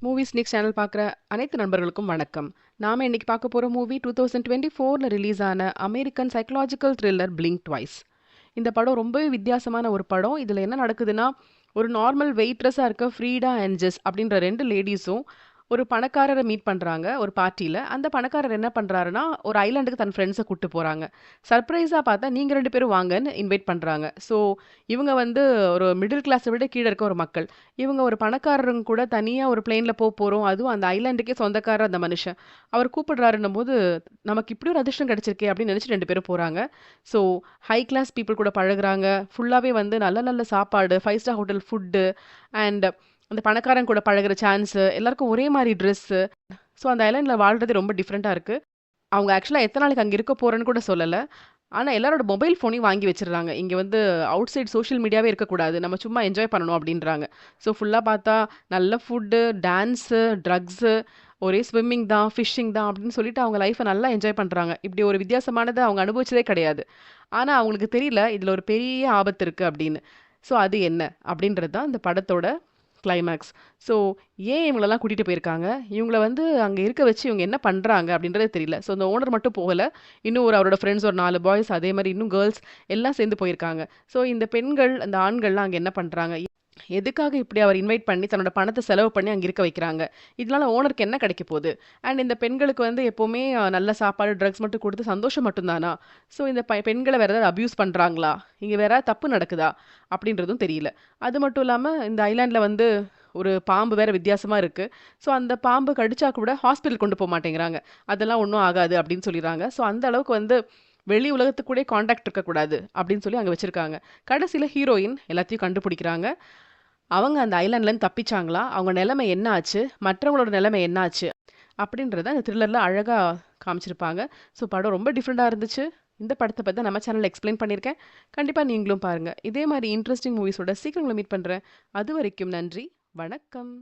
Movie ஸ்னிக்ஸ் channel பார்க்குற அனைத்து நண்பர்களுக்கும் வணக்கம். நாம இன்னைக்கு பார்க்க போற மூவி 2024ல ரிலீஸ் ஆன American psychological thriller blink twice. இந்த படம் ரொம்பவே வித்தியாசமான ஒரு படம். இதுல என்ன நடக்குதுன்னா, ஒரு நார்மல் வெயிட்ரஸா இருக்க ஃப்ரீடா அண்ட் ஜெஸ் அப்படின்ற 2 லேடீஸும் ஒரு பணக்காரர மீட் பண்றாங்க ஒரு பார்ட்டில. அந்த பணக்காரர் என்ன பண்றாருன்னா, ஒரு ஐலேண்டுக்கு தன் ஃப்ரெண்ட்ஸ கூட்டு போறாங்க. சர்ப்ரைஸா பார்த்தா, "நீங்க 2 பேரும் வாங்கன்னு" இன்வைட் பண்றாங்க. ஸோ, இவங்க வந்து ஒரு மிடில் கிளாஸ விட கீழ இருக்க ஒரு மக்கள். இவங்க ஒரு பணக்காரருங்க கூட தனியா ஒரு பிளேன்ல போறோம். அதுவும் அந்த ஐலேண்டுக்கே சொந்தக்காரர் அந்த மனுஷன். அவர் கூப்பிடுறாருன்னும்போது, "நமக்கு இப்படி ஒரு அதிர்ஷ்டம் கிடைச்சிருக்கே!" அப்படின்னு நினைச்சு 2 பேரும் போறாங்க. ஸோ, ஹை கிளாஸ் பீப்பிள் கூட பழகுறாங்க. ஃபுல்லாவே வந்து நல்ல நல்ல சாப்பாடு, 5 ஸ்டார் ஹோட்டல் ஃபுட்டு அண்ட் அந்த பணக்காரன் கூட பழகுற சான்ஸு, எல்லாருக்கும் ஒரே மாரி ட்ரெஸ்ஸு. ஸோ, அந்த ஐலேண்ட்ல வாழ்றதே ரொம்ப டிஃப்ரெண்ட்டா இருக்கு. அவங்க ஆக்சுவலா எத்தன நாளைக்கு அங்க இருக்க போறேன்னு கூட சொல்லல. ஆனா, எல்லாரோட மொபைல் ஃபோனையும் வாங்கி வச்சுடுறாங்க. இங்க வந்து அவுட் சைட் சோஷியல் மீடியாவே இருக்கக்கூடாது. நம்ம சும்மா என்ஜாய் பண்ணணும் அப்டின்றாங்க. ஸோ, ஃபுல்லா பார்த்தா நல்ல ஃபுட்டு, டான்ஸு, ட்ரக்ஸு, ஒரே ஸ்விம்மிங் தான், ஃபிஷிங் தான் அப்டின்னு சொல்லிட்டு அவங்க லைஃப நல்லா என்ஜாய் பண்றாங்க. இப்டி ஒரு வித்தியாசமானத அவங்க அனுபவிச்சதே கிடையாது. ஆனா, அவங்களுக்கு தெரியல, இதுல ஒரு பெரிய ஆபத்து இருக்கு அப்டின்னு. ஸோ, அது என்ன? அப்டின்றது தான் இந்த படத்தோட கிளைமாக்ஸ். ஸோ, ஏன் இவங்களலாம் கூட்டிட்டு போயிருக்காங்க? இவங்கள வந்து அங்க இருக்க வச்சு இவங்க என்ன பண்றாங்க? அப்படின்றதே தெரியல. ஸோ, அந்த ஓனர் மட்டும் போகல. இன்னும் அவரோட ஃப்ரெண்ட்ஸ் ஒரு 4 பாய்ஸ் அதே மாரி இன்னும் கேர்ல்ஸ் எல்லாம் சேர்ந்து போயிருக்காங்க. ஸோ, இந்த பெண்கள், அந்த ஆண்கள்லாம் அங்க என்ன பண்றாங்க? எதுக்காக இப்படி அவர் இன்வைட் பண்ணி தன்னோட பணத்த செலவு பண்ணி அங்க இருக்க வைக்கிறாங்க? இதனால ஓனருக்கு என்ன கிடைக்க போது? அண்ட் இந்த பெண்களுக்கு வந்து எப்பவுமே நல்ல சாப்பாடு, ட்ரக்ஸ் மட்டும் குடுத்து சந்தோஷம் மட்டும் தானா? ஸோ, இந்த பெண்கள வேற ஏதாவது அபியூஸ் பண்றாங்களா? இங்க வேற ஏதாவது தப்பு நடக்குதா? அப்படின்றதும் தெரியல. அது மட்டும் இல்லாம இந்த ஐலேண்ட்ல வந்து ஒரு பாம்பு வேற வித்தியாசமா இருக்கு. ஸோ, அந்த பாம்பு கடிச்சா கூட ஹாஸ்பிட்டல் கொண்டு மாட்டேங்கிறாங்க. அதெல்லாம் ஒண்ணும் ஆகாது அப்படின்னு சொல்லிர்றாங்க. ஸோ, அந்த அளவுக்கு வந்து வெளி உலகத்துக்கு கூட கான்டாக்ட் இருக்கக்கூடாது அப்படின்னு சொல்லி அங்க வச்சிருக்காங்க. கடைசியில ஹீரோயின் எல்லாத்தையும் கண்டுபிடிக்கிறாங்க. அவங்க அந்த ஐலேண்ட்லேருந்து தப்பிச்சாங்களா? அவங்க நிலைமை என்ன ஆச்சு? மற்றவங்களோட நிலைமை என்ன ஆச்சு? அப்படின்றத அந்த த்ரில்லர்ல அழகா காமிச்சிருப்பாங்க. ஸோ படம் ரொம்ப டிஃப்ரெண்ட்டா இருந்துச்சு. இந்த படத்த பத்தி தான் நம்ம சேனல்ல எக்ஸ்பிளைன் பண்ணியிருக்கேன். கண்டிப்பா நீங்களும் பாருங்க. இதே மாரி இன்ட்ரஸ்டிங் மூவிஸோட சீக்கிரம் உங்கள மீட் பண்றேன். அதுவரைக்கும் நன்றி. வணக்கம்.